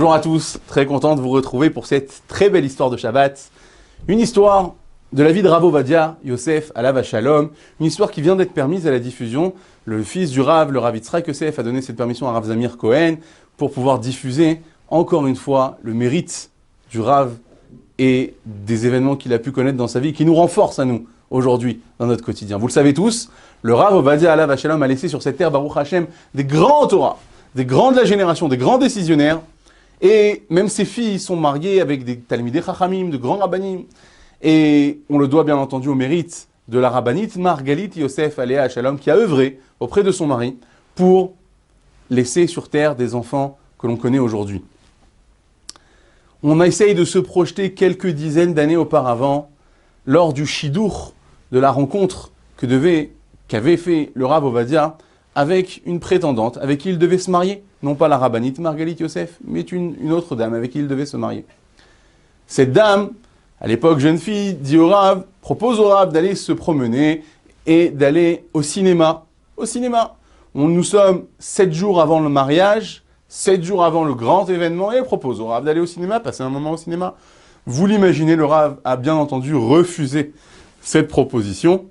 Bonjour à tous, très content de vous retrouver pour cette très belle histoire de Shabbat. Une histoire de la vie de Rav Ovadia Yosef Alav Shalom, une histoire qui vient d'être permise à la diffusion. Le fils du Rav, le Rav Yitzhak Yosef, a donné cette permission à Rav Zamir Cohen pour pouvoir diffuser encore une fois le mérite du Rav et des événements qu'il a pu connaître dans sa vie qui nous renforcent à nous aujourd'hui dans notre quotidien. Vous le savez tous, le Rav Ovadia Alav Shalom a laissé sur cette terre, Baruch Hashem, des grands Torah, des grands de la génération, des grands décisionnaires. Et même ses filles sont mariées avec des Talmidei Chachamim, de grands rabbanim. Et on le doit bien entendu au mérite de la rabbinite Margalit Yosef Alea Shalom, qui a œuvré auprès de son mari pour laisser sur terre des enfants que l'on connaît aujourd'hui. On essaye de se projeter quelques dizaines d'années auparavant, lors du shidour, de la rencontre qu'avait fait le Rav Ovadia avec une prétendante avec qui il devait se marier. Non pas la rabbinite Margalit Yosef, mais une autre dame avec qui il devait se marier. Cette dame, à l'époque jeune fille, dit au Rav, propose au Rav d'aller se promener et d'aller au cinéma. Au cinéma. Nous sommes 7 jours avant le mariage, 7 jours avant le grand événement, et elle propose au Rav d'aller au cinéma, passer un moment au cinéma. Vous l'imaginez, le Rav a bien entendu refusé cette proposition.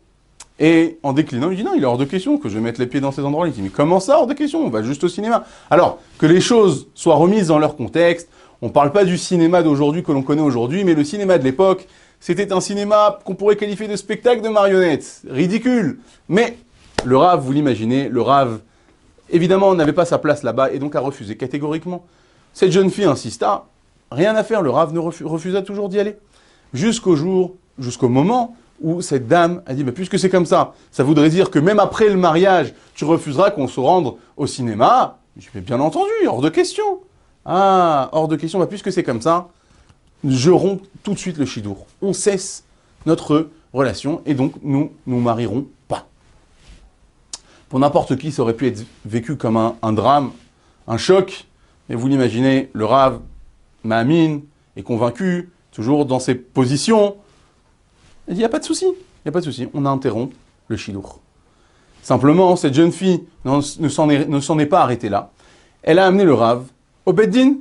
Et en déclinant, il dit non, il est hors de question que je mette les pieds dans ces endroits-là. Il dit mais comment ça, hors de question? On va juste au cinéma. Alors, que les choses soient remises dans leur contexte, on ne parle pas du cinéma d'aujourd'hui que l'on connaît aujourd'hui, mais le cinéma de l'époque, c'était un cinéma qu'on pourrait qualifier de spectacle de marionnettes. Ridicule. Mais le Rav, vous l'imaginez, le Rav, évidemment, n'avait pas sa place là-bas et donc a refusé catégoriquement. Cette jeune fille insista, rien à faire, le Rav refusa toujours d'y aller. Jusqu'au moment où cette dame a dit, mais puisque c'est comme ça voudrait dire que même après le mariage, tu refuseras qu'on se rende au cinéma. Je dis, bien entendu, hors de question. Ah, hors de question, puisque c'est comme ça, je romps tout de suite le shidour. On cesse notre relation et donc nous marierons pas. Pour n'importe qui, ça aurait pu être vécu comme un drame, un choc, mais vous l'imaginez, le Rav Ma'amin est convaincu, toujours dans ses positions. Il dit, il n'y a pas de souci, on interrompt le shidour. Simplement, cette jeune fille ne s'en est pas arrêtée là. Elle a amené le Rav au Beddin,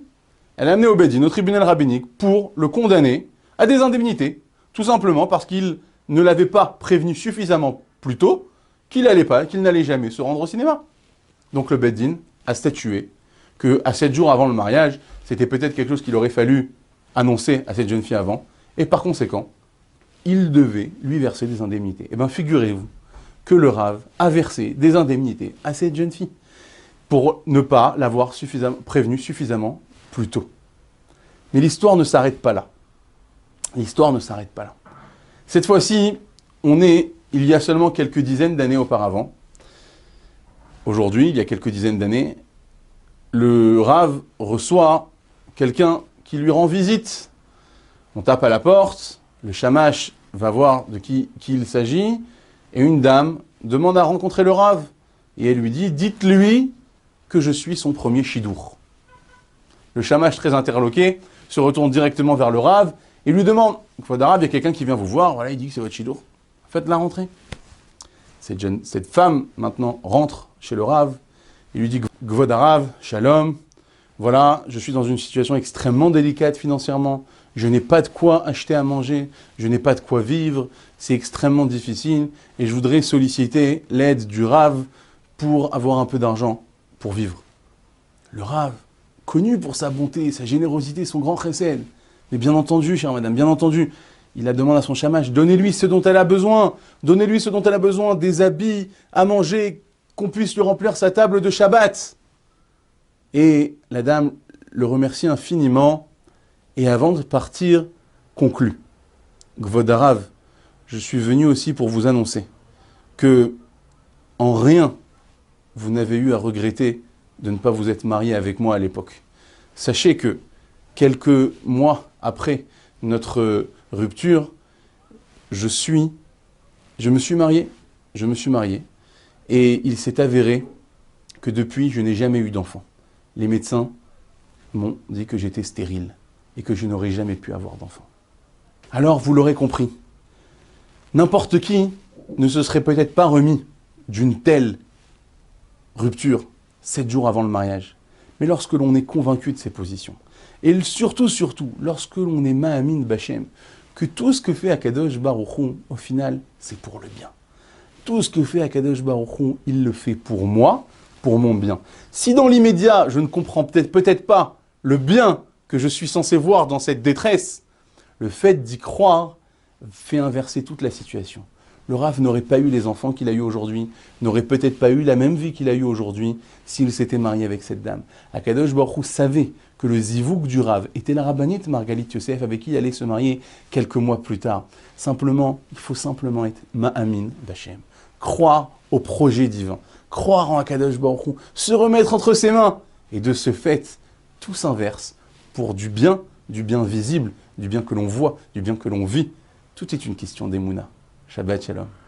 au tribunal rabbinique, pour le condamner à des indemnités, tout simplement parce qu'il ne l'avait pas prévenu suffisamment plus tôt qu'il n'allait jamais se rendre au cinéma. Donc le Beddin a statué qu'à 7 jours avant le mariage, c'était peut-être quelque chose qu'il aurait fallu annoncer à cette jeune fille avant, et par conséquent, il devait lui verser des indemnités. Eh bien, figurez-vous que le Rav a versé des indemnités à cette jeune fille pour ne pas l'avoir prévenue suffisamment plus tôt. Mais l'histoire ne s'arrête pas là. Cette fois-ci, il y a seulement quelques dizaines d'années auparavant. Aujourd'hui, il y a quelques dizaines d'années, le Rav reçoit quelqu'un qui lui rend visite. On tape à la porte. Le shamash va voir de qui il s'agit, et une dame demande à rencontrer le Rav. Et elle lui dit, dites-lui que je suis son premier shidour. Le shamash, très interloqué, se retourne directement vers le Rav et lui demande, Kvod Rav, il y a quelqu'un qui vient vous voir, voilà, il dit que c'est votre shidour. Faites-la rentrer. Cette femme, maintenant, rentre chez le Rav, il lui dit, Kvod Rav, shalom, voilà, je suis dans une situation extrêmement délicate financièrement, je n'ai pas de quoi acheter à manger, je n'ai pas de quoi vivre, c'est extrêmement difficile et je voudrais solliciter l'aide du Rav pour avoir un peu d'argent pour vivre. Le Rav, connu pour sa bonté, sa générosité, son grand chesed, mais bien entendu, chère madame, bien entendu, il la demande à son shamash, donnez-lui ce dont elle a besoin, des habits à manger, qu'on puisse lui remplir sa table de Shabbat. Et la dame le remercie infiniment. Et avant de partir, conclut. Kvod Rav, je suis venu aussi pour vous annoncer que, en rien, vous n'avez eu à regretter de ne pas vous être marié avec moi à l'époque. Sachez que, quelques mois après notre rupture, je me suis marié, et il s'est avéré que depuis, je n'ai jamais eu d'enfant. Les médecins m'ont dit que j'étais stérile et que je n'aurais jamais pu avoir d'enfant. Alors, vous l'aurez compris, n'importe qui ne se serait peut-être pas remis d'une telle rupture 7 jours avant le mariage. Mais lorsque l'on est convaincu de ses positions, Et surtout, lorsque l'on est Ma'amin Bachem, que tout ce que fait Akadosh Baruch Hu, au final, c'est pour le bien. Tout ce que fait Akadosh Baruch Hu, il le fait pour moi, pour mon bien. Si dans l'immédiat, je ne comprends peut-être pas le bien que je suis censé voir dans cette détresse, le fait d'y croire fait inverser toute la situation. Le Rav n'aurait pas eu les enfants qu'il a eu aujourd'hui, n'aurait peut-être pas eu la même vie qu'il a eu aujourd'hui s'il s'était marié avec cette dame. Akadosh Baruch Hu savait que le zivouk du Rav était la rabbinite Margalit Yosef avec qui il allait se marier quelques mois plus tard. Simplement, il faut simplement être Ma'amin Bachem. Croire au projet divin, croire en Akadosh Baruch Hu, se remettre entre ses mains. Et de ce fait, tout s'inverse pour du bien visible, du bien que l'on voit, du bien que l'on vit. Tout est une question d'Emouna. Shabbat Shalom.